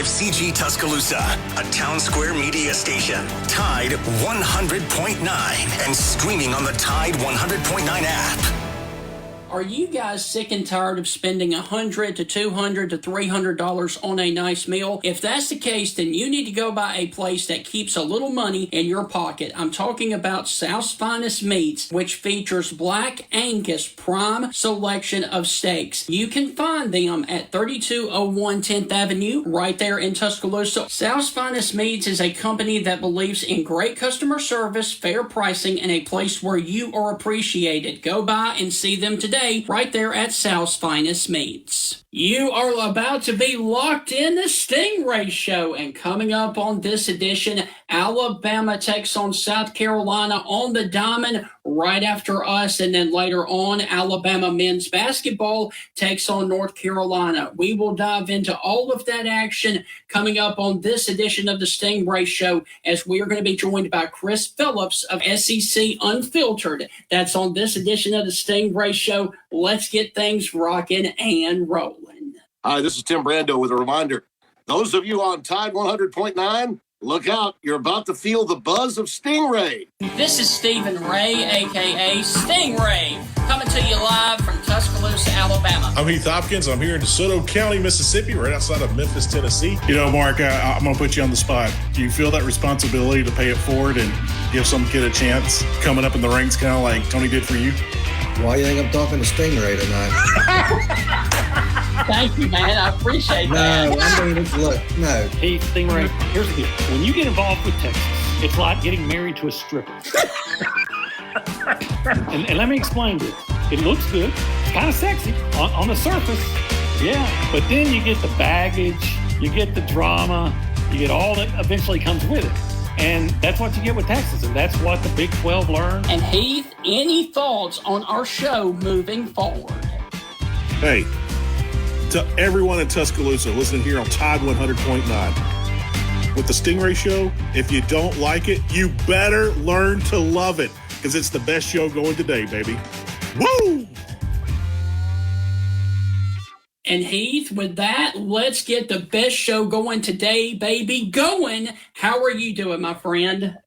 CG Tuscaloosa, a town square media station. Tide 100.9 and streaming on the Tide 100.9 app. Are you guys sick and tired of spending $100 to $200 to $300 on a nice meal? If that's the case, then you need to go by a place that keeps a little money in your pocket. I'm talking about South's Finest Meats, which features Black Angus prime selection of steaks. You can find them at 3201 10th Avenue, right there in Tuscaloosa. South's Finest Meats is a company that believes in great customer service, fair pricing, and a place where you are appreciated. Go by and see them today, right there at South's Finest Meats. You are about to be locked in the Stingray Show, and coming up on this edition, Alabama takes on South Carolina on the diamond right after us, and then later on, Alabama men's basketball takes on North Carolina. We will dive into all of that action coming up on this edition of the Stingray Show, as we are going to be joined by Chris Phillips of SEC Unfiltered. That's on this edition of the Stingray Show. Let's get things rocking and rolling. Hi, this is Tim Brando with a reminder. Those of you on Tide 100.9, look out. You're about to feel the buzz of Stingray. This is Stephen Ray, a.k.a. Stingray, coming to you live from Tuscaloosa, Alabama. I'm Heath Hopkins. I'm here in DeSoto County, Mississippi, right outside of Memphis, Tennessee. You know, Mark, I'm going to put you on the spot. Do you feel that responsibility to pay it forward and give some kid a chance coming up in the ranks, kind of like Tony did for you? Why do you think I'm talking to Stingray tonight? Thank you, man. I appreciate that. No, I mean, look, no. Hey, Stingray, here's the deal. When you get involved with Texas, it's like getting married to a stripper. and let me explain this. It looks good. It's kind of sexy on the surface. Yeah. But then you get the baggage, you get the drama, you get all that eventually comes with it. And that's what you get with Texas, and that's what the Big 12 learned. And Heath, any thoughts on our show moving forward? Hey, to everyone in Tuscaloosa, listen here on Tide 100.9. With the Stingray Show, if you don't like it, you better learn to love it, because it's the best show going today, baby. Woo! And Heath, with that, let's get the best show going today, baby. Going. How are you doing, my friend?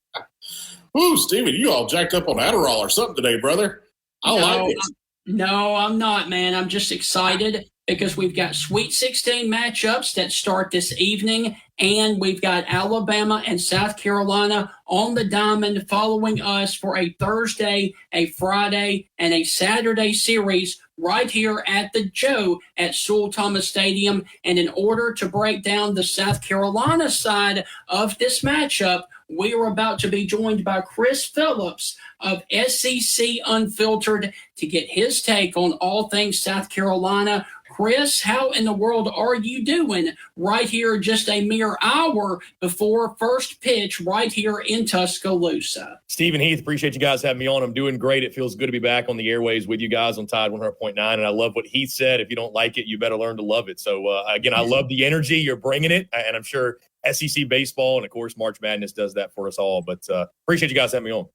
Ooh, Steven, you all jacked up on Adderall or something today, brother. I like it. No, I'm not, man. I'm just excited because we've got Sweet 16 matchups that start this evening, and we've got Alabama and South Carolina on the diamond following us for a Thursday, a Friday, and a Saturday series right here at the Joe at Sewell Thomas Stadium. And in order to break down the South Carolina side of this matchup, we are about to be joined by Chris Phillips of SEC Unfiltered to get his take on all things South Carolina. Chris, how in the world are you doing right here just a mere hour before first pitch right here in Tuscaloosa? Stephen Heath, appreciate you guys having me on. I'm doing great. It feels good to be back on the airways with you guys on Tide 100.9. And I love what Heath said. If you don't like it, you better learn to love it. So, again, I love the energy. You're bringing it. And I'm sure SEC baseball and, of course, March Madness does that for us all. But appreciate you guys having me on.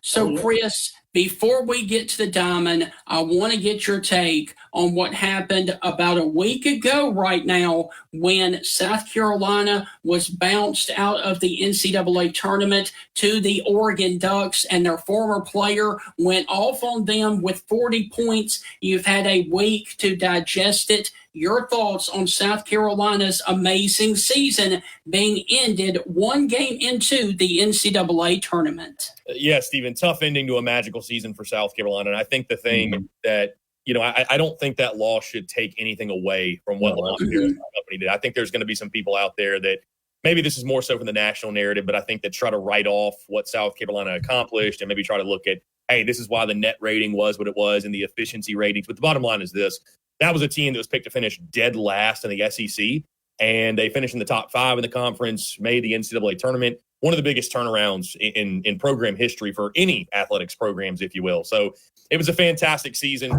So, Chris, before we get to the diamond, I want to get your take on what happened about a week ago right now when South Carolina was bounced out of the NCAA tournament to the Oregon Ducks, and their former player went off on them with 40 points. You've had a week to digest it. Your thoughts on South Carolina's amazing season being ended one game into the NCAA tournament? Yeah, Stephen, tough ending to a magical season for South Carolina. And I think the thing that, you know, I don't think that loss should take anything away from what the company did. I think there's going to be some people out there that maybe this is more so from the national narrative, but I think that try to write off what South Carolina accomplished and maybe try to look at, hey, this is why the net rating was what it was and the efficiency ratings. But the bottom line is this. That was a team that was picked to finish dead last in the SEC, and they finished in the top 5 in the conference, made the NCAA tournament. One of the biggest turnarounds in program history for any athletics programs, if you will. So it was a fantastic season.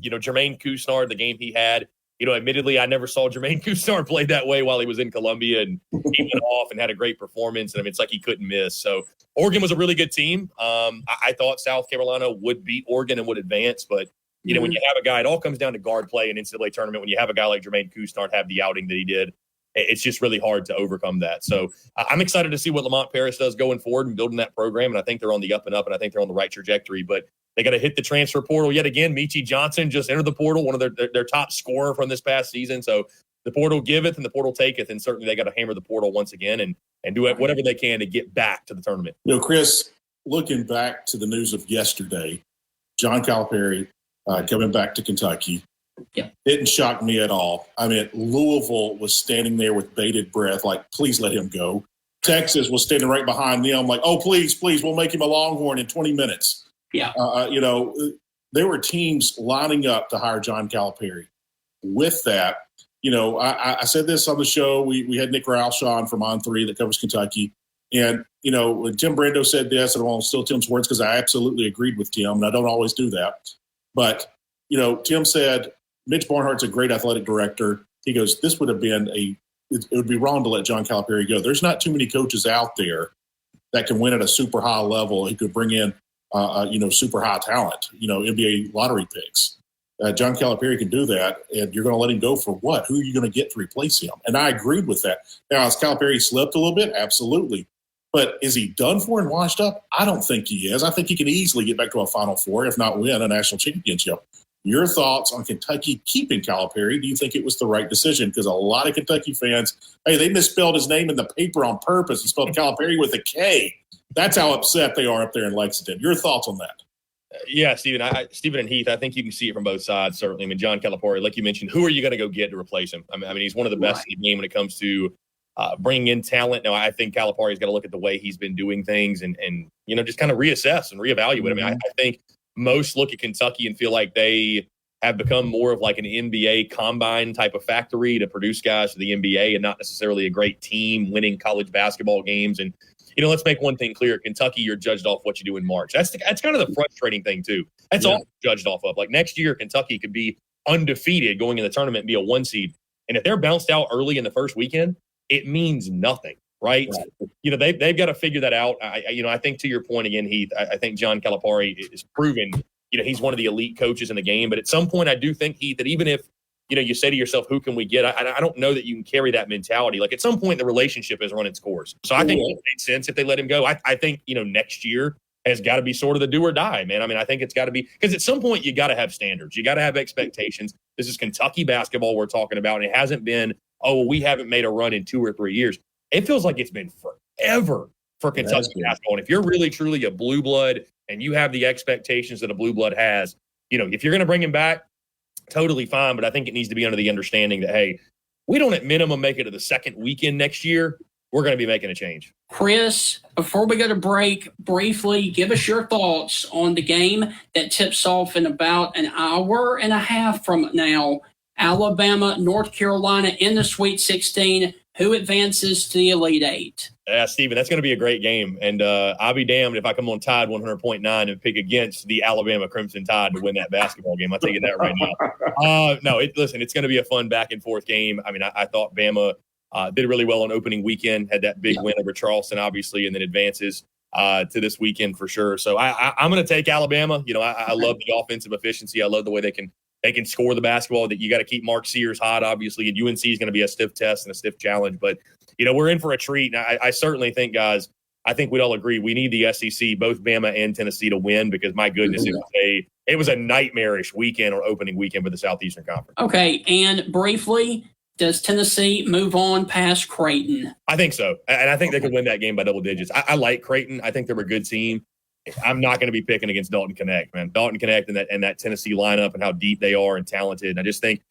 You know, Jermaine Couisnard, the game he had, you know, admittedly, I never saw Jermaine Couisnard play that way while he was in Columbia, and he went off and had a great performance. And I mean, it's like he couldn't miss. So Oregon was a really good team. I thought South Carolina would beat Oregon and would advance, but you know, when you have a guy, it all comes down to guard play in NCAA tournament. When you have a guy like Jermaine Couisnard have the outing that he did, it's just really hard to overcome that. So I'm excited to see what Lamont Paris does going forward and building that program. And I think they're on the up and up, and I think they're on the right trajectory. But they got to hit the transfer portal yet again. Michi Johnson just entered the portal, one of their top scorer from this past season. So the portal giveth and the portal taketh, and certainly they got to hammer the portal once again and do whatever they can to get back to the tournament. Chris, looking back to the news of yesterday, John Calipari coming back to Kentucky, didn't shock me at all. I mean, Louisville was standing there with bated breath, like, please let him go. Texas was standing right behind them, like, oh, please, we'll make him a Longhorn in 20 minutes. Yeah. There were teams lining up to hire John Calipari. With that, I said this on the show. We had Nick Ralshaw on from On3 that covers Kentucky. And, when Tim Brando said this, and I won't steal Tim's words because I absolutely agreed with Tim, and I don't always do that. But, Tim said, Mitch Barnhart's a great athletic director. He goes, this would have been it would be wrong to let John Calipari go. There's not too many coaches out there that can win at a super high level. He could bring in, super high talent, NBA lottery picks. John Calipari can do that, and you're going to let him go for what? Who are you going to get to replace him? And I agreed with that. Now, has Calipari slipped a little bit? Absolutely. But is he done for and washed up? I don't think he is. I think he can easily get back to a Final Four, if not win a national championship. Your thoughts on Kentucky keeping Calipari? Do you think it was the right decision? Because a lot of Kentucky fans, they misspelled his name in the paper on purpose and spelled Calipari with a K. That's how upset they are up there in Lexington. Your thoughts on that? Yeah, Stephen and Heath, I think you can see it from both sides, certainly. I mean, John Calipari, like you mentioned, who are you going to go get to replace him? I mean, he's one of the best in the game when it comes to bringing in talent. Now, I think Calipari's got to look at the way he's been doing things and just kind of reassess and reevaluate. Mm-hmm. I mean, I think most look at Kentucky and feel like they have become more of like an NBA combine type of factory to produce guys for the NBA and not necessarily a great team winning college basketball games. And, let's make one thing clear. Kentucky, you're judged off what you do in March. That's kind of the frustrating thing, too. That's all judged off of. Like next year, Kentucky could be undefeated going in the tournament and be a 1 seed. And if they're bounced out early in the first weekend, it means nothing, right? They've got to figure that out. I think to your point again, Heath, I think John Calipari is proven, he's one of the elite coaches in the game. But at some point, I do think, Heath, that even if, you say to yourself, who can we get? I don't know that you can carry that mentality. Like at some point, the relationship has run its course. So I think it makes sense if they let him go. I think, next year has got to be sort of the do or die, man. I mean, I think it's got to be, because at some point you got to have standards. You got to have expectations. This is Kentucky basketball we're talking about. And it hasn't been, we haven't made a run in 2 or 3 years. It feels like it's been forever for Kentucky basketball. And if you're really, truly a blue blood and you have the expectations that a blue blood has, if you're going to bring him back, totally fine. But I think it needs to be under the understanding that, hey, we don't at minimum make it to the second weekend next year. We're going to be making a change. Chris, before we go to break, briefly give us your thoughts on the game that tips off in about an hour and a half from now. Alabama, North Carolina in the Sweet 16. Who advances to the Elite Eight? Stephen, that's going to be a great game. And I'll be damned if I come on Tide 100.9 and pick against the Alabama Crimson Tide to win that basketball game. I'll tell you that right now. Listen, it's going to be a fun back-and-forth game. I mean, I thought Bama did really well on opening weekend, had that big win over Charleston, obviously, and then advances to this weekend for sure. So I'm going to take Alabama. I love the offensive efficiency. I love the way they can score the basketball. That you got to keep Mark Sears hot, obviously, and UNC is going to be a stiff test and a stiff challenge. But, we're in for a treat. And I certainly think, guys, I think we'd all agree we need the SEC, both Bama and Tennessee, to win because, my goodness, it was a nightmarish weekend or opening weekend for the Southeastern Conference. Okay, and briefly, does Tennessee move on past Creighton? I think so. And I think they could win that game by double digits. I like Creighton. I think they're a good team. I'm not going to be picking against Dalton Connect, man. Dalton Connect and that Tennessee lineup and how deep they are and talented. And I just think,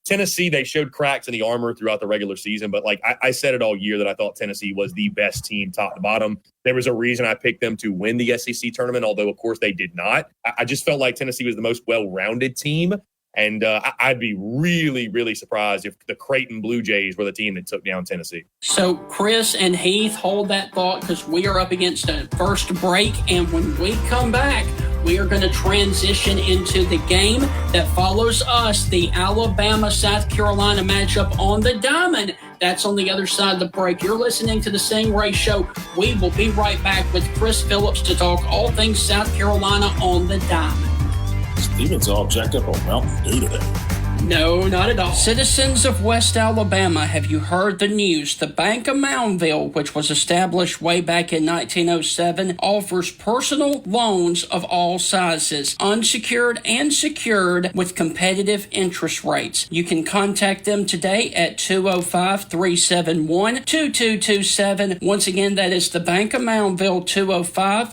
Tennessee, they showed cracks in the armor throughout the regular season. But like I said it all year that I thought Tennessee was the best team top to bottom. There was a reason I picked them to win the SEC tournament, although, of course, they did not. I just felt like Tennessee was the most well-rounded team. And I'd be really, really surprised if the Creighton Blue Jays were the team that took down Tennessee. So Chris and Heath, hold that thought because we are up against a first break. And when we come back, we are going to transition into the game that follows us, the Alabama-South Carolina matchup on the diamond. That's on the other side of the break. You're listening to the Stingray Show. We will be right back with Chris Phillips to talk all things South Carolina on the diamond. Steven's all jacked up on Mountain Dew today. No, not at all. Citizens of West Alabama, have you heard the news? The Bank of Moundville, which was established way back in 1907, offers personal loans of all sizes, unsecured and secured, with competitive interest rates. You can contact them today at 205-371-2227. Once again, that is the Bank of Moundville,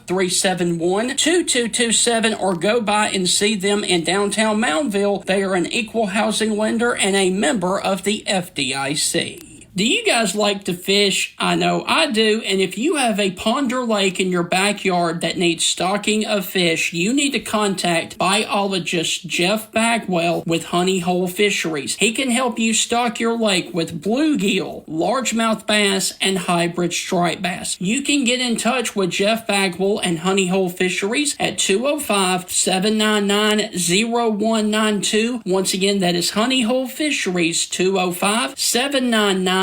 205-371-2227, or go by and see them in downtown Moundville. They are an equal housing lender and a member of the FDIC. Do you guys like to fish? I know I do, and if you have a pond or lake in your backyard that needs stocking of fish, you need to contact biologist Jeff Bagwell with Honey Hole Fisheries. He can help you stock your lake with bluegill, largemouth bass, and hybrid striped bass. You can get in touch with Jeff Bagwell and Honey Hole Fisheries at 205-799-0192. Once again, that is Honey Hole Fisheries, 205-799-0192.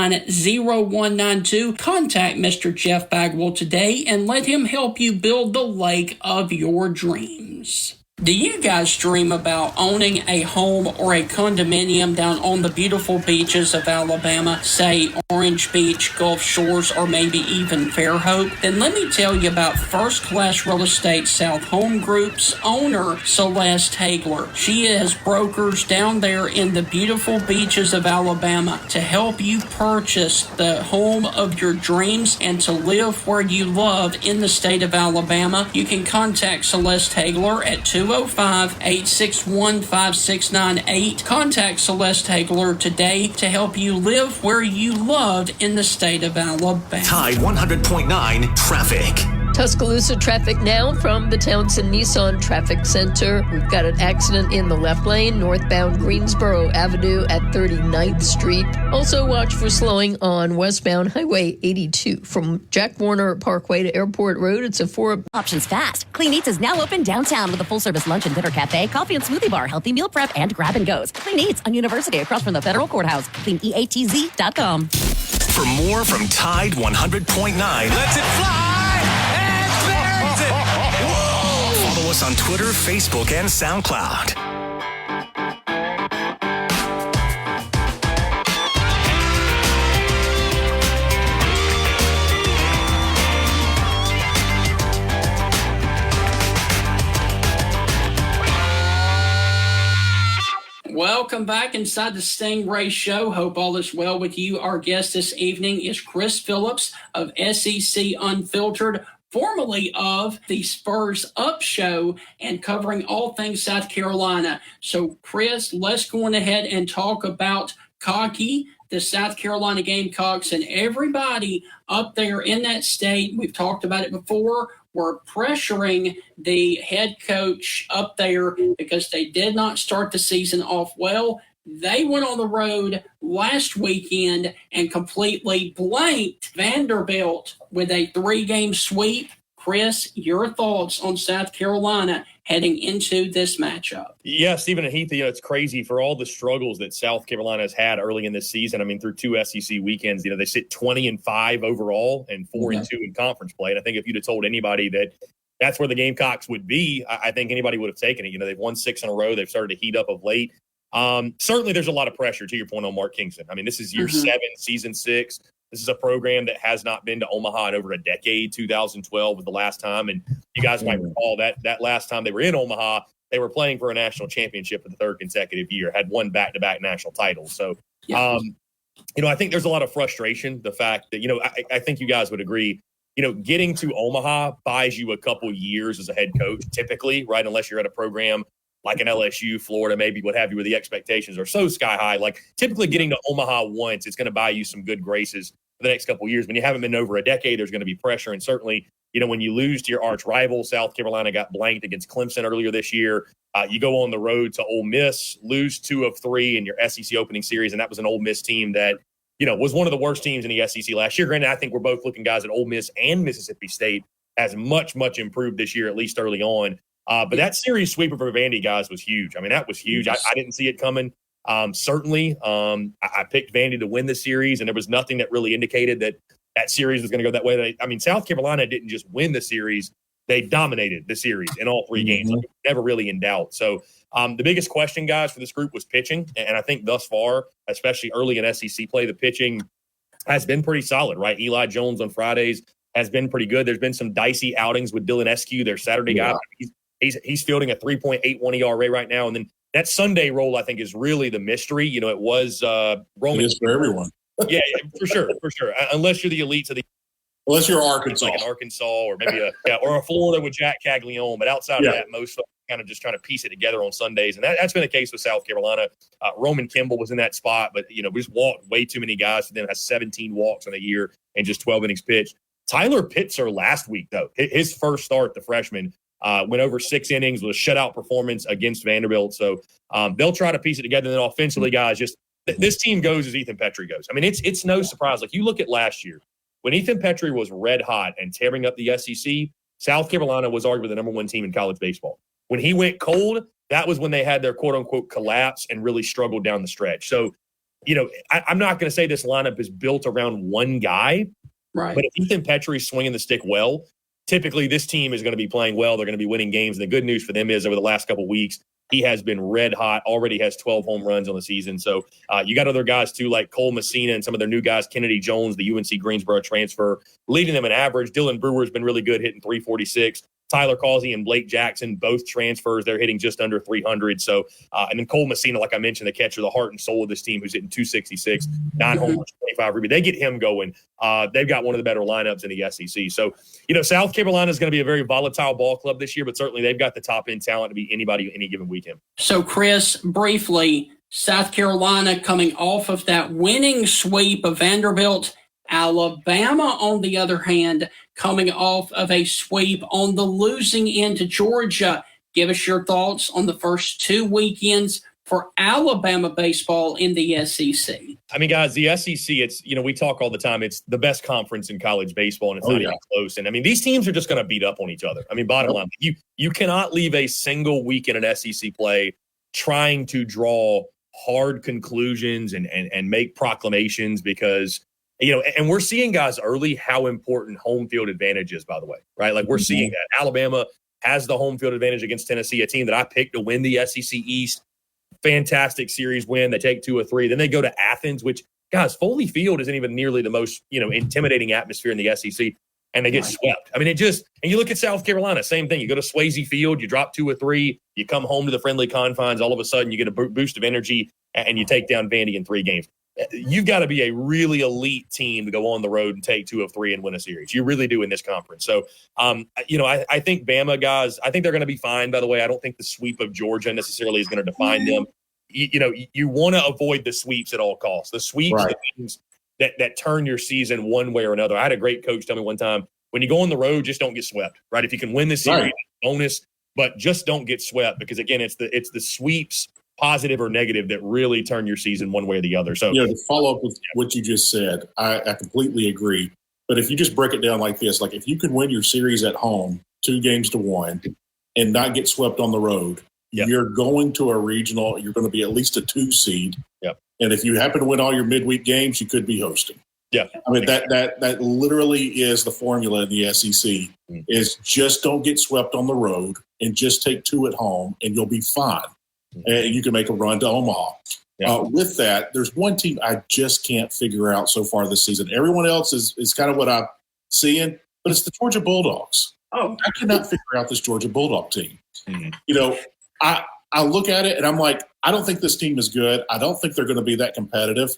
Contact Mr. Jeff Bagwell today and let him help you build the lake of your dreams. Do you guys dream about owning a home or a condominium down on the beautiful beaches of Alabama, say Orange Beach, Gulf Shores, or maybe even Fairhope? Then let me tell you about First Class Real Estate South Home Group's owner, Celeste Hagler. She has brokers down there in the beautiful beaches of Alabama to help you purchase the home of your dreams and to live where you love in the state of Alabama. You can contact Celeste Hagler at 205-861-5698. Contact Celeste Hagler today to help you live where you loved in the state of Alabama. Tide 100.9 traffic. Tuscaloosa traffic now from the Townsend Nissan Traffic Center. We've got an accident in the left lane, northbound Greensboro Avenue at 39th Street. Also watch for slowing on westbound Highway 82 from Jack Warner Parkway to Airport Road. It's a 4 Options fast. Clean Eats is now open downtown with a full-service lunch and dinner cafe, coffee and smoothie bar, healthy meal prep, and grab and goes. Clean Eats on University across from the Federal Courthouse. CleanEATZ.com. For more from Tide 100.9, Let it fly! follow us on Twitter, Facebook, and SoundCloud. Welcome back inside the Stingray Show. Hope all is well with you. Our guest this evening is Chris Phillips of SEC Unfiltered, formerly of the Spurs Up Show, and covering all things South Carolina. So, Chris, let's go on ahead and talk about Cocky, the South Carolina Gamecocks, and everybody up there in that state. We've talked about it before. We're pressuring the head coach up there because they did not start the season off well. They went on the road last weekend and completely blanked Vanderbilt with a 3-game sweep. Chris, your thoughts on South Carolina heading into this matchup? Yeah, Stephen and Heath, it's crazy for all the struggles that South Carolina has had early in this season. I mean, through 2 SEC weekends, they sit 20-5 overall and 4-2 in conference play. And I think if you'd have told anybody that that's where the Gamecocks would be, I think anybody would have taken it. They've won 6 in a row. They've started to heat up of late. Certainly there's a lot of pressure, to your point, on Mark Kingston. I mean, this is year 7, season 6. This is a program that has not been to Omaha in over a decade. 2012 was the last time. And you guys might recall that last time they were in Omaha, they were playing for a national championship for the 3rd consecutive year, had won back-to-back national titles. So, I think there's a lot of frustration. The fact that, I think you guys would agree, getting to Omaha buys you a couple years as a head coach, typically, right? Unless you're at a program like an LSU, Florida, maybe what have you, where the expectations are so sky high. Like, typically getting to Omaha once, it's going to buy you some good graces for the next couple of years. When you haven't been over a decade, there's going to be pressure. And certainly, when you lose to your arch rival, South Carolina got blanked against Clemson earlier this year. You go on the road to Ole Miss, lose 2 of 3 in your SEC opening series, and that was an Ole Miss team that, was one of the worst teams in the SEC last year. Granted, I think we're both looking, guys, at Ole Miss and Mississippi State as much improved this year, at least early on. But that series sweeper for Vandy, guys, was huge. I mean, that was huge. I didn't see it coming. Certainly, I picked Vandy to win the series, and there was nothing that really indicated that series was going to go that way. South Carolina didn't just win the series. they dominated the series in all three games. Like, never really in doubt. So the biggest question, guys, for this group was pitching. And I think thus far, especially early in SEC play, the pitching has been pretty solid, right? Eli Jones on Fridays has been pretty good. There's been some dicey outings with Dylan Eskew, their Saturday guy. He's fielding a 3.81 ERA right now. And then that Sunday role, I think, is really the mystery. You know, it was Roman. It is for everyone. Yeah, for sure. Unless you're the elites of the. Unless you're Arkansas. Like an Arkansas or maybe a Florida with Jack Caglione. But outside of that, most folks kind of just trying to piece it together on Sundays. And that's been the case with South Carolina. Roman Kimball was in that spot, but, we just walked way too many guys. For them, has 17 walks in a year and just 12 innings pitched. Tyler Pitzer last week, though, his first start, the freshman, went over 6 innings with a shutout performance against Vanderbilt. So they'll try to piece it together. And then offensively, guys, just this team goes as Ethan Petrie goes. I mean, it's no surprise. Like, you look at last year, when Ethan Petrie was red hot and tearing up the SEC, South Carolina was arguably the number 1 team in college baseball. When he went cold, that was when they had their quote-unquote collapse and really struggled down the stretch. So, I'm not going to say this lineup is built around one guy. Right. But if Ethan Petrie's swinging the stick well, typically this team is going to be playing well. They're going to be winning games. And the good news for them is over the last couple of weeks, he has been red hot, already has 12 home runs on the season. So you got other guys too, like Cole Messina and some of their new guys, Kennedy Jones, the UNC Greensboro transfer, leading them in average. Dylan Brewer's been really good, hitting 346. Tyler Causey and Blake Jackson, both transfers, they're hitting just under 300. So, and then Cole Messina, like I mentioned, the catcher, the heart and soul of this team, who's hitting 266, 9 homers, 25 rebounds. They get him going. They've got one of the better lineups in the SEC. So, South Carolina is going to be a very volatile ball club this year, but certainly they've got the top end talent to beat anybody any given weekend. So, Chris, briefly, South Carolina coming off of that winning sweep of Vanderbilt. Alabama, on the other hand, coming off of a sweep on the losing end to Georgia. Give us your thoughts on the first 2 weekends for Alabama baseball in the SEC. I mean, guys, the SEC, it's, we talk all the time, it's the best conference in college baseball, and it's not even close. And I mean, these teams are just going to beat up on each other. I mean, bottom line, you cannot leave a single week in an SEC play trying to draw hard conclusions and make proclamations because, and we're seeing, guys, early how important home field advantage is, by the way, right? Like, we're seeing that. Alabama has the home field advantage against Tennessee, a team that I picked to win the SEC East. Fantastic series win. They take 2 of 3. Then they go to Athens, which, guys, Foley Field isn't even nearly the most, intimidating atmosphere in the SEC, and they get swept. I mean, and you look at South Carolina, same thing. You go to Swayze Field, you drop 2 of 3, you come home to the friendly confines, all of a sudden you get a boost of energy, and you take down Vandy in 3 games. You've got to be a really elite team to go on the road and take 2 of 3 and win a series. You really do in this conference. So, I think Bama, guys, I think they're going to be fine, by the way. I don't think the sweep of Georgia necessarily is going to define them. You want to avoid the sweeps at all costs. The sweeps are things that turn your season one way or another. I had a great coach tell me one time, when you go on the road, just don't get swept, right? If you can win the series, bonus, but just don't get swept because, again, it's the sweeps, positive or negative, that really turn your season one way or the other. So, to follow up with what you just said, I completely agree. But if you just break it down like this, like if you can win your series at home 2-1 and not get swept on the road, you're going to a regional, you're going to be at least a 2 seed. And if you happen to win all your midweek games, you could be hosting. I mean, that literally is the formula in the SEC, is just don't get swept on the road and just take 2 at home and you'll be fine. And you can make a run to Omaha. With that, there's one team I just can't figure out so far this season. Everyone else is kind of what I'm seeing, but it's the Georgia Bulldogs. I cannot figure out this Georgia Bulldog team. I look at it and I'm like, I don't think this team is good. I don't think they're going to be that competitive.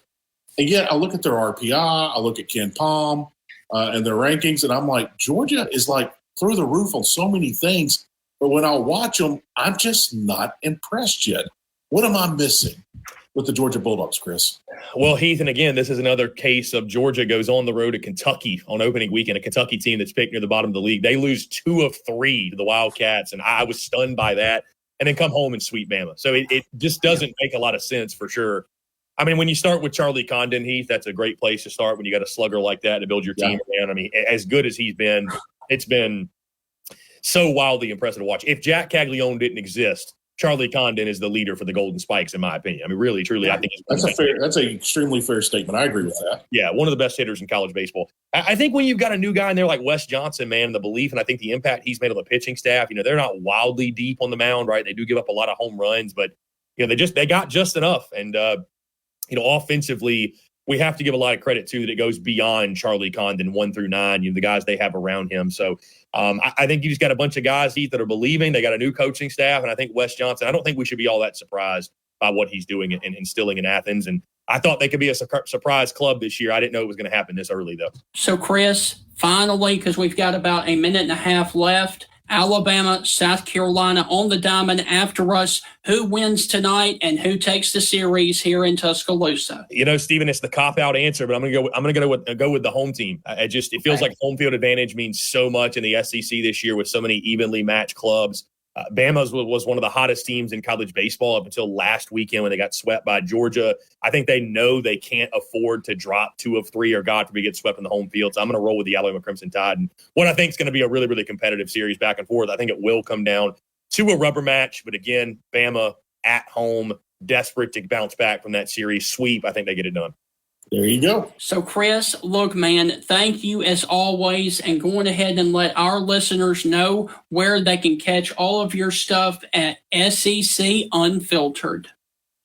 And yet I look at their RPI, I look at Ken Palm and their rankings, and I'm like, Georgia is like through the roof on so many things. But when I watch them, I'm just not impressed yet. What am I missing with the Georgia Bulldogs, Chris? Well, Heath, and again, this is another case of Georgia goes on the road to Kentucky on opening weekend, a Kentucky team that's picked near the bottom of the league. They lose 2 of 3 to the Wildcats, and I was stunned by that, and then come home and sweep Bama. So it just doesn't make a lot of sense for sure. I mean, when you start with Charlie Condon, Heath, that's a great place to start when you got a slugger like that to build your team around. I mean, as good as he's been, it's been so wildly impressive to watch. If Jack Caglione didn't exist, Charlie Condon is the leader for the Golden Spikes, in my opinion. I mean, really, truly, I think that's an extremely fair statement. I agree with that. Yeah, one of the best hitters in college baseball. I think when you've got a new guy in there like Wes Johnson, man, the belief and I think the impact he's made on the pitching staff, they're not wildly deep on the mound, right? They do give up a lot of home runs, but they got just enough. And offensively, we have to give a lot of credit too that it goes beyond Charlie Condon 1 through 9, the guys they have around him. So I think you just got a bunch of guys, Heath, that are believing. They got a new coaching staff, and I think Wes Johnson, I don't think we should be all that surprised by what he's doing and instilling in Athens. And I thought they could be a surprise club this year. I didn't know it was going to happen this early, though. So, Chris, finally, because we've got about a minute and a half left, Alabama, South Carolina on the diamond after us. Who wins tonight and who takes the series here in Tuscaloosa? Stephen, it's the cop-out answer, but I'm going to go with the home team. It feels like home field advantage means so much in the SEC this year with so many evenly matched clubs. Bama was one of the hottest teams in college baseball up until last weekend when they got swept by Georgia. I think they know they can't afford to drop 2 of 3 or God forbid get swept in the home field. So I'm going to roll with the Alabama Crimson Tide. And what I think is going to be a really, really competitive series back and forth. I think it will come down to a rubber match. But again, Bama at home, desperate to bounce back from that series sweep. I think they get it done. There you go. So, Chris, look, man, thank you as always, and going ahead and let our listeners know where they can catch all of your stuff at SEC Unfiltered.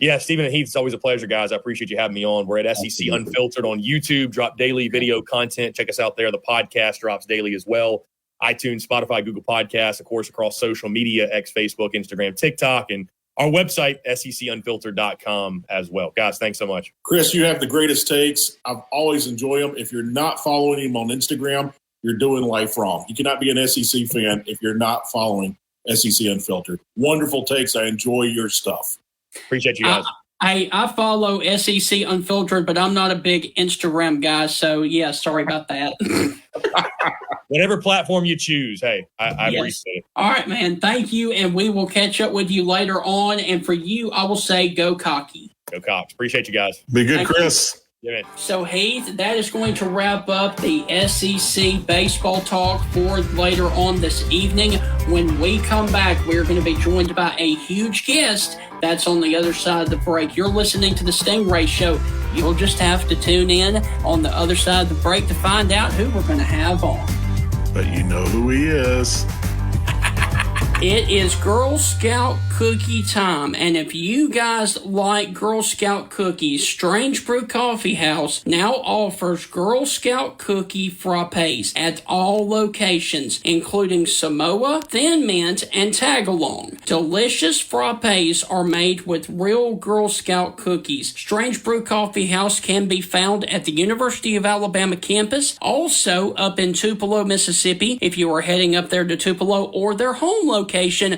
Yeah, Stephen and Heath, it's always a pleasure, guys. I appreciate you having me on. We're at SEC Unfiltered on YouTube. Drop daily video content. Check us out there. The podcast drops daily as well. iTunes, Spotify, Google Podcasts, of course, across social media, X, Facebook, Instagram, TikTok, and our website, secunfiltered.com as well. Guys, thanks so much. Chris, you have the greatest takes. I've always enjoyed them. If you're not following him on Instagram, you're doing life wrong. You cannot be an SEC fan if you're not following SEC Unfiltered. Wonderful takes. I enjoy your stuff. Appreciate you guys. I follow SEC Unfiltered, but I'm not a big Instagram guy. So, yeah, sorry about that. Whatever platform you choose, hey, I appreciate it. All right, man. Thank you, and we will catch up with you later on. And for you, I will say go Cocky. Go Cox. Appreciate you guys. Be good, Chris. Yeah, so, Heath, that is going to wrap up the SEC baseball talk for later on this evening. When we come back, we're going to be joined by a huge guest. That's on the other side of the break. You're listening to the Stingray Show. You'll just have to tune in on the other side of the break to find out who we're going to have on. But you know who he is. It is Girl Scout cookie time, and if you guys like Girl Scout cookies, Strange Brew Coffee House now offers Girl Scout cookie frappes at all locations, including Samoa, Thin Mint, and Tagalong. Delicious frappes are made with real Girl Scout cookies. Strange Brew Coffee House can be found at the University of Alabama campus, also up in Tupelo, Mississippi, if you are heading up there to Tupelo, or their home location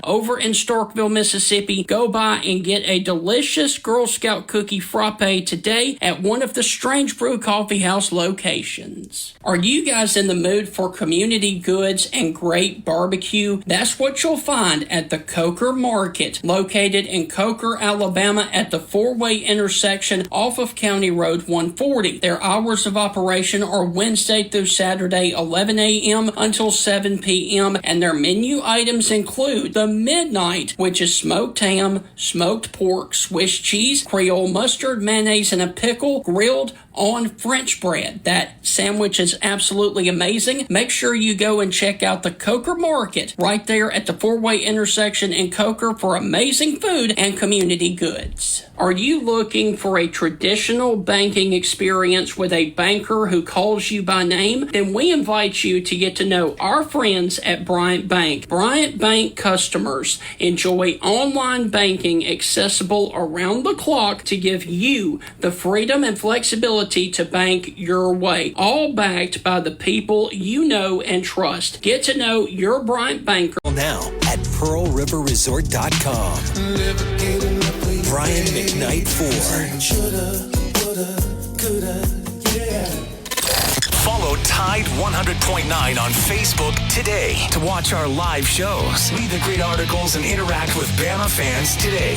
over in Starkville, Mississippi. Go by and get a delicious Girl Scout cookie frappe today at one of the Strange Brew Coffee House locations. Are you guys in the mood for community goods and great barbecue? That's what you'll find at the Coker Market, located in Coker, Alabama at the four-way intersection off of County Road 140. Their hours of operation are Wednesday through Saturday, 11 a.m. until 7 p.m., and their menu items include the Midnight, which is smoked ham, smoked pork, Swiss cheese, Creole mustard, mayonnaise, and a pickle, grilled on French bread. That sandwich is absolutely amazing. Make sure you go and check out the Coker Market right there at the four-way intersection in Coker for amazing food and community goods. Are you looking for a traditional banking experience with a banker who calls you by name? Then we invite you to get to know our friends at Bryant Bank. Bryant Bank customers enjoy online banking accessible around the clock to give you the freedom and flexibility to bank your way, all backed by the people you know and trust. Get to know your Bryant banker now at PearlRiverResort.com. Brian McKnight 4. Follow Tide 100.9 on Facebook today to watch our live shows, read the great articles, and interact with Bama fans today.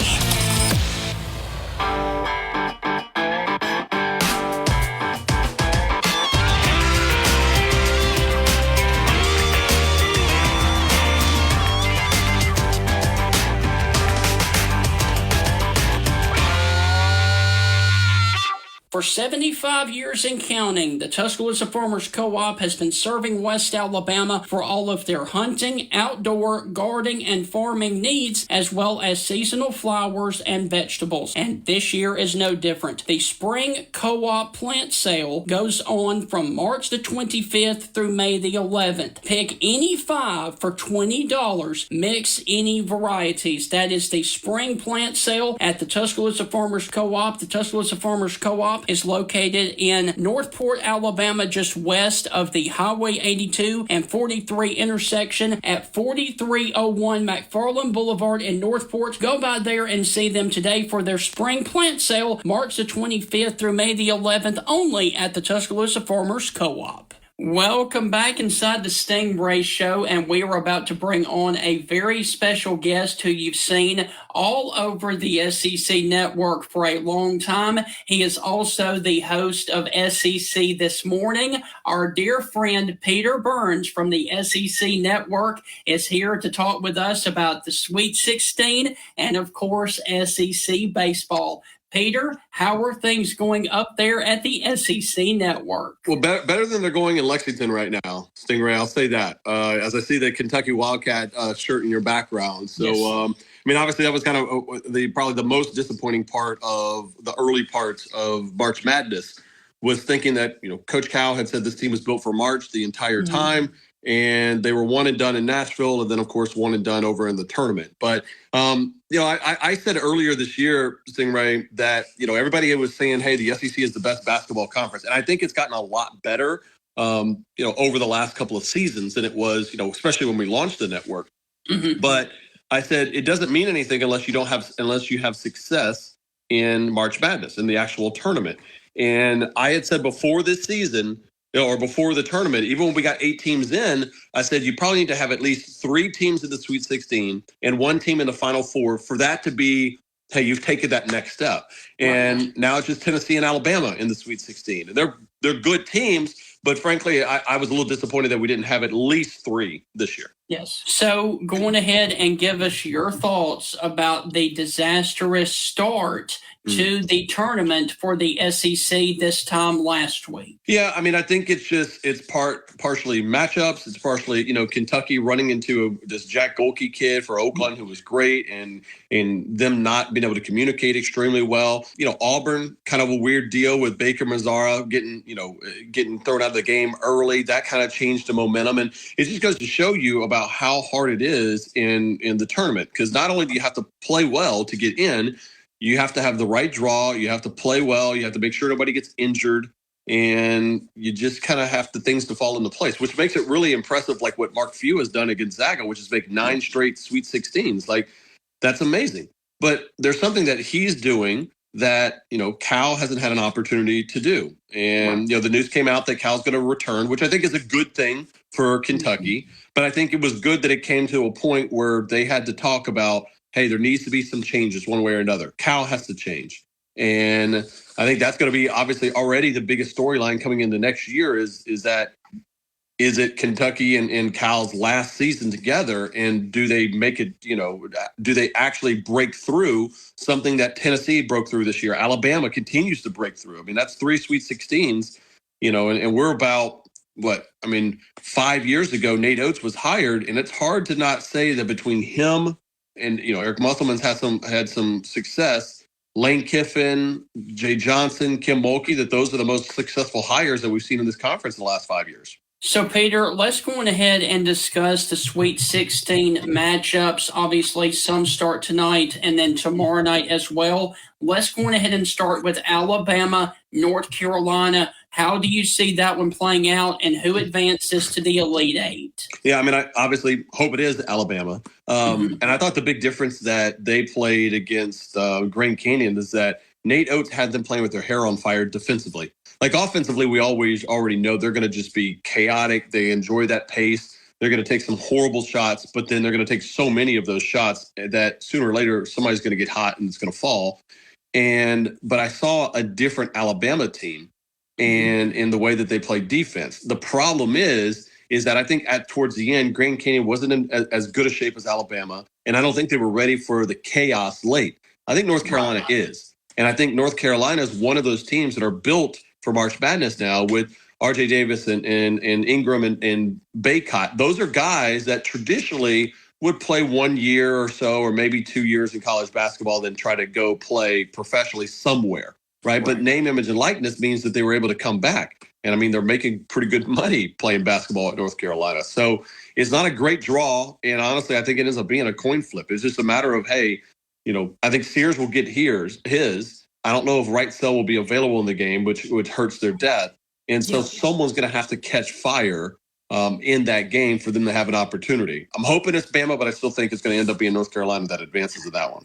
For 75 years and counting, the Tuscaloosa Farmers Co-op has been serving West Alabama for all of their hunting, outdoor, gardening, and farming needs, as well as seasonal flowers and vegetables. And this year is no different. The Spring Co-op Plant Sale goes on from March the 25th through May the 11th. Pick any 5 for $20. Mix any varieties. That is the Spring Plant Sale at the Tuscaloosa Farmers Co-op. The Tuscaloosa Farmers Co-op is located in Northport, Alabama, just west of the Highway 82 and 43 intersection at 4301 McFarland Boulevard in Northport. Go by there and see them today for their Spring Plant Sale, March the 25th through May the 11th, only at the Tuscaloosa Farmers Co-op. Welcome back inside the Stingray Show, and we are about to bring on a very special guest who you've seen all over the SEC network for a long time. He is also the host of SEC This Morning. Our dear friend Peter Burns from the SEC network is here to talk with us about the Sweet 16 and, of course, SEC baseball. Peter, how are things going up there at the SEC network? Well, better than they're going in Lexington right now, Stingray. I'll say that. As I see the Kentucky Wildcat shirt in your background. So, yes. I mean, obviously that was kind of probably the most disappointing part of the early parts of March Madness, was thinking that, Coach Cal had said this team was built for March the entire time. And they were one and done in Nashville, and then, of course, one and done over in the tournament. But, I said earlier this year, Stingray, that, everybody was saying, hey, the SEC is the best basketball conference. And I think it's gotten a lot better, over the last couple of seasons than it was, especially when we launched the network. But I said it doesn't mean anything unless you have success in March Madness, in the actual tournament. And I had said before this season, or before the tournament, even when we got 8 teams in, I said you probably need to have at least 3 teams in the Sweet 16 and 1 team in the Final Four for that to be, hey, you've taken that next step. And now it's just Tennessee and Alabama in the Sweet 16. And they're good teams, but frankly, I was a little disappointed that we didn't have at least 3 this year. Yes. So going ahead and give us your thoughts about the disastrous start to the tournament for the SEC this time last week. Yeah, I mean, I think it's partially matchups. It's partially, Kentucky running into this Jack Golke kid for Oakland who was great, and them not being able to communicate extremely well. Auburn, kind of a weird deal with Baker Mazzara getting thrown out of the game early. That kind of changed the momentum, and it just goes to show you about how hard it is in the tournament, because not only do you have to play well to get in, you have to have the right draw. You have to play well. You have to make sure nobody gets injured. And you just kind of have things to fall into place, which makes it really impressive, like what Mark Few has done at Gonzaga, which is make 9 straight Sweet 16s. Like, that's amazing. But there's something that he's doing that, Cal hasn't had an opportunity to do. And, the news came out that Cal's going to return, which I think is a good thing for Kentucky. But I think it was good that it came to a point where they had to talk about, hey, there needs to be some changes one way or another. Cal has to change. And I think that's going to be obviously already the biggest storyline coming into next year is it Kentucky and Cal's last season together? And do they make it, do they actually break through something that Tennessee broke through this year? Alabama continues to break through. I mean, that's 3 Sweet 16s, and we're about, 5 years ago, Nate Oates was hired, and it's hard to not say that between him and, Eric Musselman's had some success, Lane Kiffin, Jay Johnson, Kim Mulkey, that those are the most successful hires that we've seen in this conference in the last 5 years. So, Peter, let's go on ahead and discuss the Sweet 16 matchups. Obviously, some start tonight and then tomorrow night as well. Let's go on ahead and start with Alabama, North Carolina. How do you see that one playing out, and who advances to the Elite Eight? Yeah, I obviously hope it is Alabama. And I thought the big difference that they played against Grand Canyon is that Nate Oates had them playing with their hair on fire defensively. Like, offensively, we already know they're going to just be chaotic. They enjoy that pace. They're going to take some horrible shots, but then they're going to take so many of those shots that sooner or later somebody's going to get hot and it's going to fall. But I saw a different Alabama team and in the way that they play defense. The problem is that I think towards the end, Grand Canyon wasn't in as good a shape as Alabama, and I don't think they were ready for the chaos late. I think North Carolina is. And I think North Carolina is one of those teams that are built for March Madness now with RJ Davis and Ingram and Baycott. Those are guys that traditionally would play 1 year or so, or maybe 2 years in college basketball, then try to go play professionally somewhere, right? But name, image, and likeness means that they were able to come back. And I mean, they're making pretty good money playing basketball at North Carolina. So it's not a great draw. And honestly, I think it ends up being a coin flip. It's just a matter of, hey, I think Sears will get his. I don't know if Right Cell will be available in the game, which hurts their depth. And so someone's going to have to catch fire in that game for them to have an opportunity. I'm hoping it's Bama, but I still think it's going to end up being North Carolina that advances to that one.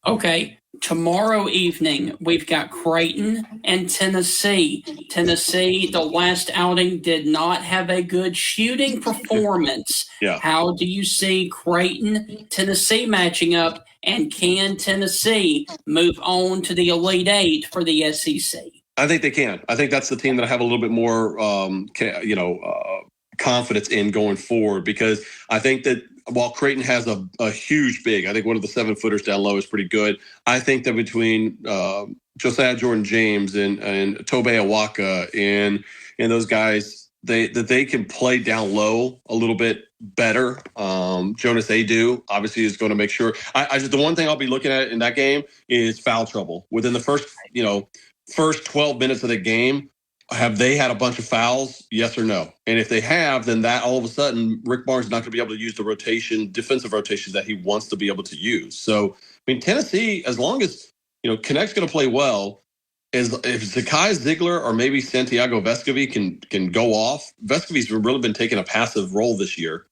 Okay, tomorrow evening, we've got Creighton and Tennessee. Tennessee, the last outing, did not have a good shooting performance. How do you see Creighton, Tennessee matching up, and can Tennessee move on to the Elite Eight for the SEC? I think they can. I think that's the team that I have a little bit more, confidence in going forward, because I think that while Creighton has a huge big, I think one of the 7-footers down low is pretty good. I think that between Josiah Jordan-James and Tobe Awaka and those guys, they can play down low a little bit better. Jonas Adu obviously is going to make sure. The one thing I'll be looking at in that game is foul trouble within the first 12 minutes of the game. Have they had a bunch of fouls? Yes or no? And if they have, then that all of a sudden, Rick Barnes is not going to be able to use the defensive rotation that he wants to be able to use. So, I mean, Tennessee, as long as, Connect's going to play well, if Zakai Ziegler or maybe Santiago Vescovi can go off, Vescovi's really been taking a passive role this year,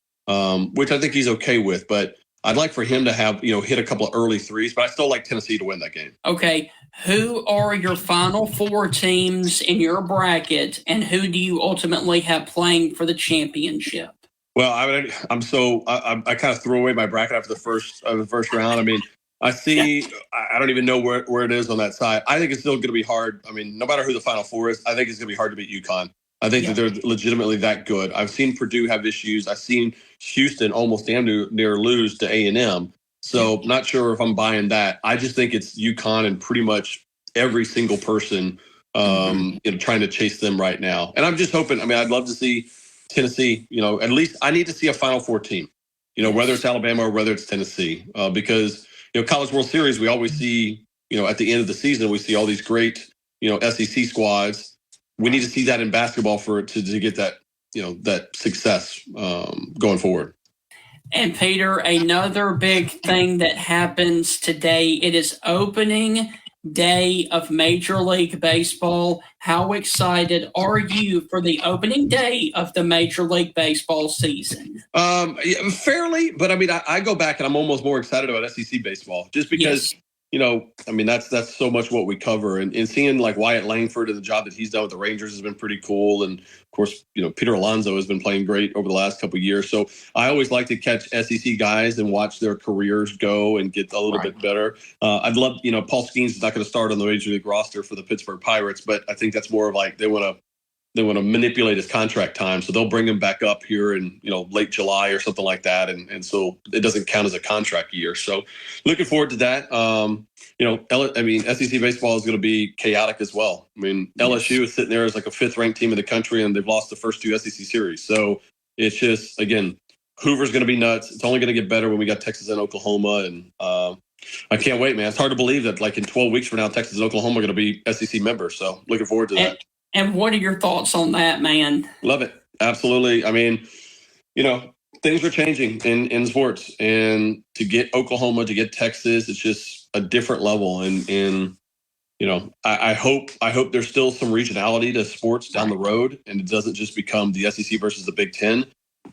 which I think he's okay with. But I'd like for him to have, hit a couple of early threes, but I still like Tennessee to win that game. Okay. Who are your final 4 teams in your bracket, and who do you ultimately have playing for the championship? Well, I kind of threw away my bracket after the first round. I mean, I don't even know where it is on that side. I think it's still going to be hard. I mean, no matter who the final 4 is, I think it's going to be hard to beat UConn. I think that they're legitimately that good. I've seen Purdue have issues. I've seen Houston almost damn near lose to A&M. So not sure if I'm buying that. I just think it's UConn and pretty much every single person trying to chase them right now. And I'm just hoping, I'd love to see Tennessee, at least I need to see a Final Four team, whether it's Alabama or whether it's Tennessee, because, College World Series, we always see, at the end of the season, we see all these great, SEC squads. We need to see that in basketball for it to get that, that success going forward. And Peter, another big thing that happens today, it is opening day of Major League Baseball. How excited are you for the opening day of the Major League Baseball season? Fairly, but I go back and I'm almost more excited about SEC baseball just because, that's so much what we cover, and seeing like Wyatt Langford and the job that he's done with the Rangers has been pretty cool. And of course, Peter Alonso has been playing great over the last couple of years. So I always like to catch SEC guys and watch their careers go and get a little bit better. I'd love, Paul Skeens is not going to start on the Major League roster for the Pittsburgh Pirates, but I think that's more of like they want to manipulate his contract time. So they'll bring him back up here in, late July or something like that. And so it doesn't count as a contract year. So looking forward to that. SEC baseball is going to be chaotic as well. LSU is sitting there as like a 5th ranked team in the country, and they've lost the first 2 SEC series. So it's just, again, Hoover's going to be nuts. It's only going to get better when we got Texas and Oklahoma. And I can't wait, man. It's hard to believe that like in 12 weeks from now, Texas and Oklahoma are going to be SEC members. So looking forward to that. And what are your thoughts on that, man? Love it. Absolutely. Things are changing in sports, and to get Oklahoma, to get Texas, it's just a different level. And I hope there's still some regionality to sports down the road, and it doesn't just become the SEC versus the Big Ten.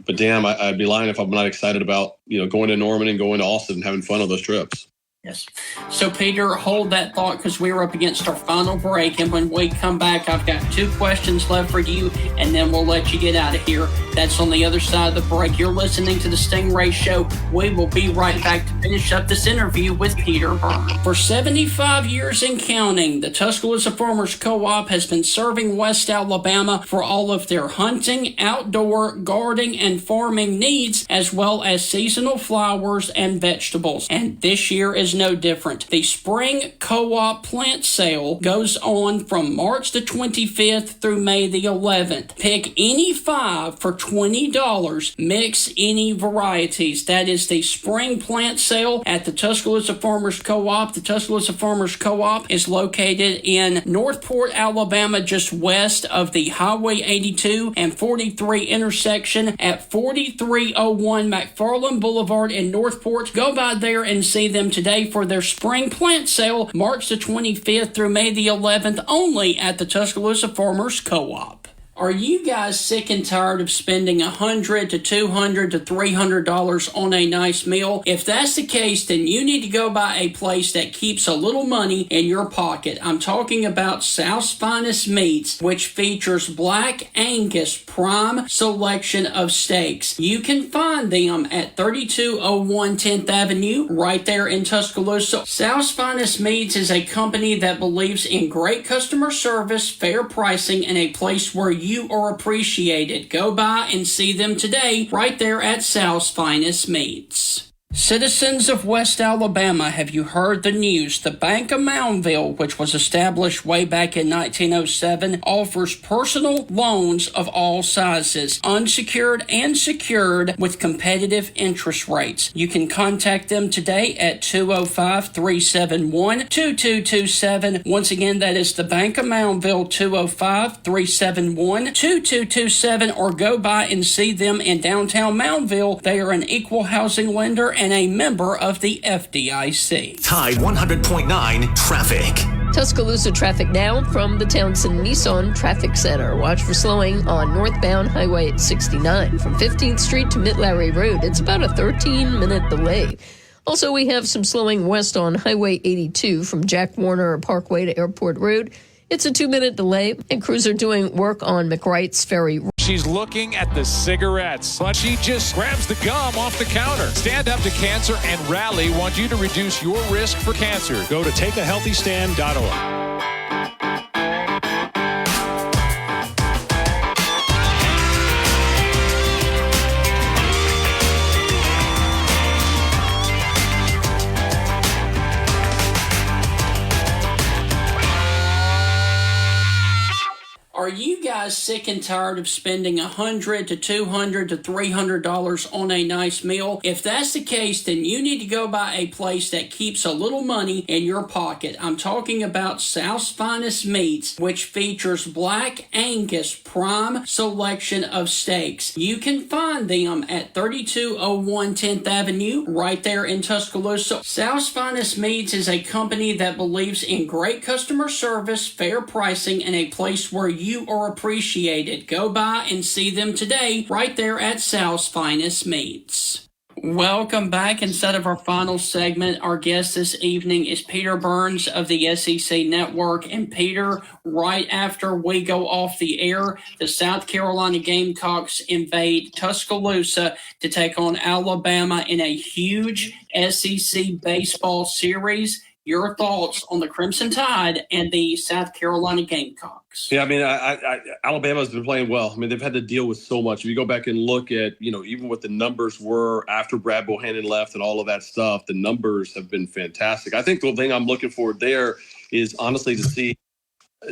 But damn, I'd be lying if I'm not excited about, going to Norman and going to Austin and having fun on those trips. Yes. So, Peter, hold that thought because we're up against our final break. And when we come back, I've got 2 questions left for you, and then we'll let you get out of here. That's on the other side of the break. You're listening to the Stingray Show. We will be right back to finish up this interview with Peter Burns. For 75 years and counting, the Tuscaloosa Farmers Co-op has been serving West Alabama for all of their hunting, outdoor, gardening, and farming needs, as well as seasonal flowers and vegetables. And this year is no different. The Spring Co-op Plant Sale goes on from March the 25th through May the 11th. Pick any 5 for $20. Mix any varieties. That is the Spring Plant Sale at the Tuscaloosa Farmers Co-op. The Tuscaloosa Farmers Co-op is located in Northport, Alabama, just west of the Highway 82 and 43 intersection at 4301 McFarland Boulevard in Northport. Go by there and see them today for their Spring Plant Sale, March the 25th through May the 11th, only at the Tuscaloosa Farmers Co-op. Are you guys sick and tired of spending $100 to $200 to $300 on a nice meal? If that's the case, then you need to go by a place that keeps a little money in your pocket. I'm talking about South's Finest Meats, which features Black Angus prime selection of steaks. You can find them at 3201 10th Avenue, right there in Tuscaloosa. South's Finest Meats is a company that believes in great customer service, fair pricing, and a place where you are appreciated. Go by and see them today right there at South's Finest Meats. Citizens of West Alabama, have you heard the news? The Bank of Moundville, which was established way back in 1907, offers personal loans of all sizes, unsecured and secured, with competitive interest rates. You can contact them today at 205-371-2227. Once again, that is the Bank of Moundville, 205-371-2227, or go by and see them in downtown Moundville. They are an equal housing lender and a member of the FDIC. Tide 100.9 Traffic. Tuscaloosa traffic now from the Townsend Nissan Traffic Center. Watch for slowing on northbound Highway 69 from 15th Street to Mid-Lowry Road. It's about a 13-minute delay. Also, we have some slowing west on Highway 82 from Jack Warner Parkway to Airport Road. It's a 2-minute delay, and crews are doing work on McWright's Ferry. She's looking at the cigarettes, but she just grabs the gum off the counter. Stand Up to Cancer and Rally want you to reduce your risk for cancer. Go to takeahealthystand.org. Are you guys sick and tired of spending $100 to $200 to $300 on a nice meal? If that's the case, then you need to go by a place that keeps a little money in your pocket. I'm talking about South's Finest Meats, which features Black Angus prime selection of steaks. You can find them at 3201 10th Avenue, right there in Tuscaloosa. South's Finest Meats is a company that believes in great customer service, fair pricing, and a place where you are appreciated. Go by and see them today right there at South's Finest Meats. Welcome back. Instead of our final segment, our guest this evening is Peter Burns of the SEC Network. And Peter, right after we go off the air, the South Carolina Gamecocks invade Tuscaloosa to take on Alabama in a huge SEC baseball series. Your thoughts on the Crimson Tide and the South Carolina Gamecocks? Yeah, I mean, Alabama's been playing well. I mean, they've had to deal with so much. If you go back and look at, even what the numbers were after Brad Bohannon left and all of that stuff, the numbers have been fantastic. I think the thing I'm looking for there is honestly to see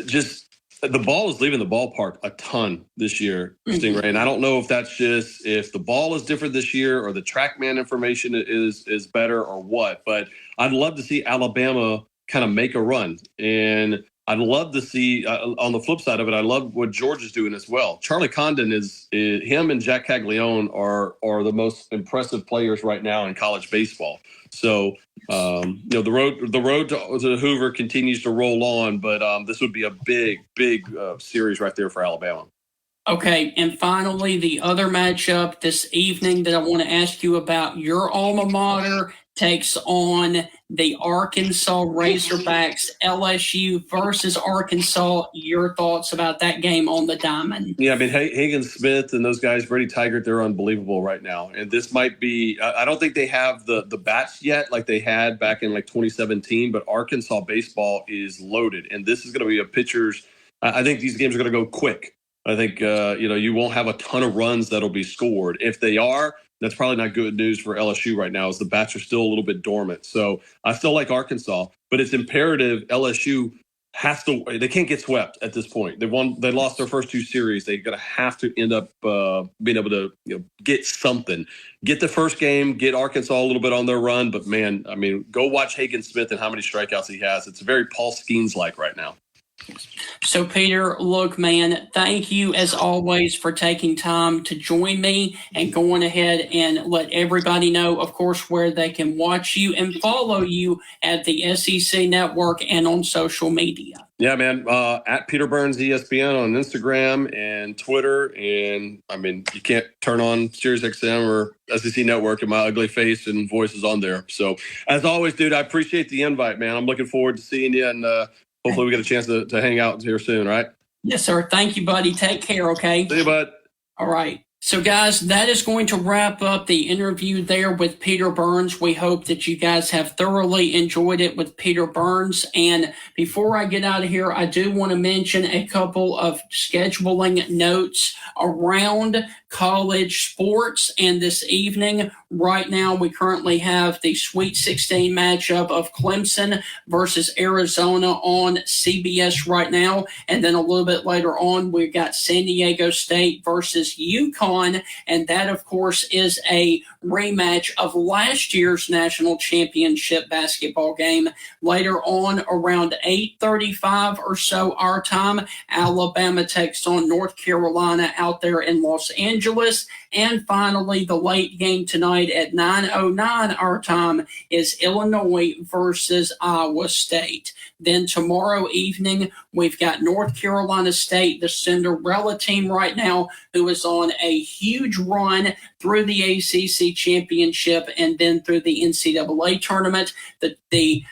just the ball is leaving the ballpark a ton this year, Stingray. And I don't know if that's just if the ball is different this year or the TrackMan information is better or what. But I'd love to see Alabama kind of make a run. And I'd love to see on the flip side of it, I love what Georgia's doing as well. Charlie Condon is him and Jack Caglione are the most impressive players right now in college baseball. So, the road to Hoover continues to roll on, but this would be a big series right there for Alabama. Okay, and finally, the other matchup this evening that I want to ask you about, your alma mater, takes on the Arkansas Razorbacks. LSU versus Arkansas. Your thoughts about that game on the diamond? Yeah, I mean, Hagen Smith and those guys, Brady Tygart, they're unbelievable right now. And this might be, I don't think they have the bats yet like they had back in like 2017, but Arkansas baseball is loaded. And this is going to be a pitcher's, I think these games are going to go quick. I think, you won't have a ton of runs that'll be scored. If they are, that's probably not good news for LSU right now, as the bats are still a little bit dormant. So I still like Arkansas, but it's imperative LSU they can't get swept at this point. They lost their first 2 series. They're going to have to end up being able to get something. Get the first game, get Arkansas a little bit on their run. But, man, I mean, go watch Hagen Smith and how many strikeouts he has. It's very Paul Skeens-like right now. So, Peter, look, man, thank you as always for taking time to join me and going ahead and let everybody know, of course, where they can watch you and follow you at the SEC Network and on social media. Yeah, man, at Peter Burns ESPN on Instagram and Twitter. And, I mean, you can't turn on SiriusXM or SEC Network and my ugly face and voice is on there. So, as always, dude, I appreciate the invite, man. I'm looking forward to seeing you and hopefully we get a chance to hang out here soon, right? Yes, sir. Thank you, buddy. Take care, okay? See you, bud. All right. So, guys, that is going to wrap up the interview there with Peter Burns. We hope that you guys have thoroughly enjoyed it with Peter Burns. And before I get out of here, I do want to mention a couple of scheduling notes around college sports. And this evening, right now, we currently have the Sweet 16 matchup of Clemson versus Arizona on CBS right now. And then a little bit later on, we've got San Diego State versus UConn. And that, of course, is a rematch of last year's national championship basketball game. Later on, around 8:35 or so our time, Alabama takes on North Carolina out there in Los Angeles. And finally, the late game tonight at 9:09 our time is Illinois versus Iowa State. Then tomorrow evening, we've got North Carolina State, the Cinderella team right now, who is on a huge run through the ACC championship and then through the NCAA tournament. The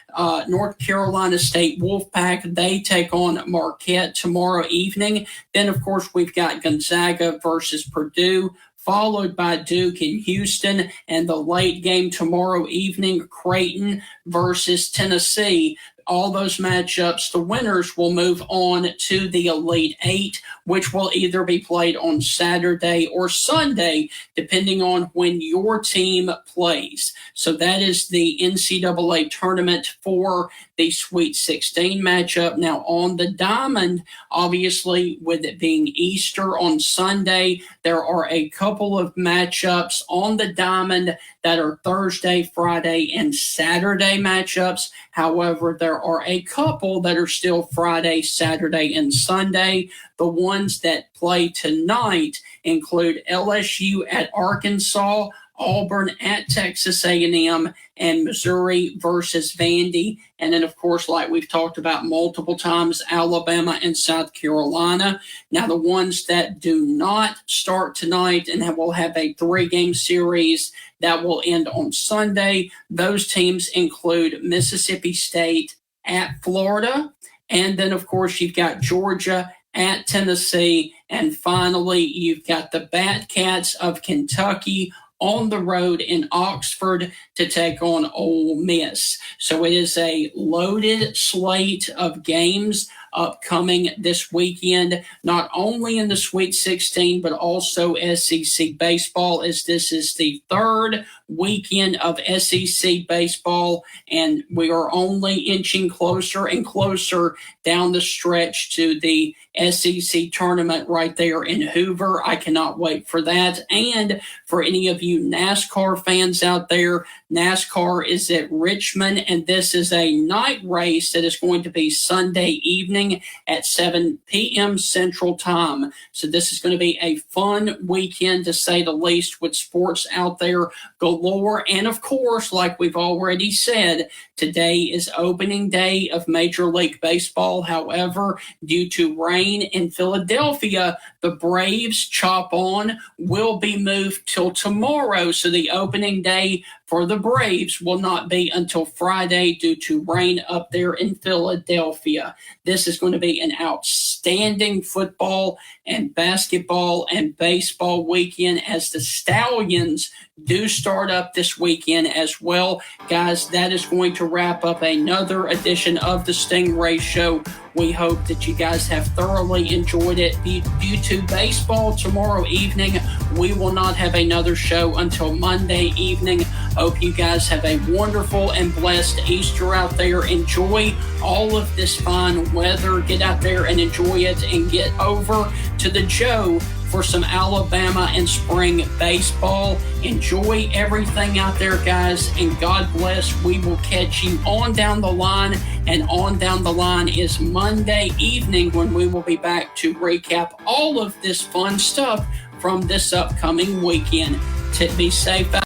North Carolina State Wolfpack, they take on Marquette tomorrow evening. Then, of course, we've got Gonzaga versus Purdue, followed by Duke in Houston, and the late game tomorrow evening, Creighton versus Tennessee. All those matchups, the winners will move on to the Elite Eight, which will either be played on Saturday or Sunday, depending on when your team plays. So that is the NCAA tournament for the Sweet 16 matchup. Now, on the diamond, obviously, with it being Easter on Sunday, there are a couple of matchups on the diamond that are Thursday, Friday, and Saturday matchups. However, there are a couple that are still Friday, Saturday, and Sunday. The ones that play tonight include LSU at Arkansas, Auburn at Texas A&M, and Missouri versus Vandy. And then, of course, like we've talked about multiple times, Alabama and South Carolina. Now, the ones that do not start tonight and will have a 3-game series that will end on Sunday, those teams include Mississippi State at Florida. And then, of course, you've got Georgia at Tennessee. And finally, you've got the Batcats of Kentucky on the road in Oxford to take on Ole Miss. So it is a loaded slate of games upcoming this weekend, not only in the Sweet 16, but also SEC baseball, as this is the third weekend of SEC baseball, and we are only inching closer and closer down the stretch to the SEC tournament right there in Hoover. I cannot wait for that. And for any of you NASCAR fans out there, NASCAR is at Richmond, and this is a night race that is going to be Sunday evening. evening at 7 p.m. Central Time. So this is going to be a fun weekend, to say the least, with sports out there galore. And of course, like we've already said, today is opening day of Major League Baseball. However, due to rain in Philadelphia, the Braves chop on will be moved till tomorrow. So the opening day for the Braves will not be until Friday due to rain up there in Philadelphia. This is going to be an outstanding football and basketball and baseball weekend, as the Stallions do start up this weekend as well. Guys, that is going to wrap up another edition of the Stingray Show. We hope that you guys have thoroughly enjoyed it. Due to baseball tomorrow evening, we will not have another show until Monday evening. Hope you guys have a wonderful and blessed Easter out there. Enjoy all of this fine weather. Get out there and enjoy it, and get over to the Joe for some Alabama and spring baseball. Enjoy everything out there, guys, and God bless. We will catch you on down the line, and on down the line is Monday evening, when we will be back to recap all of this fun stuff from this upcoming weekend. To be safe out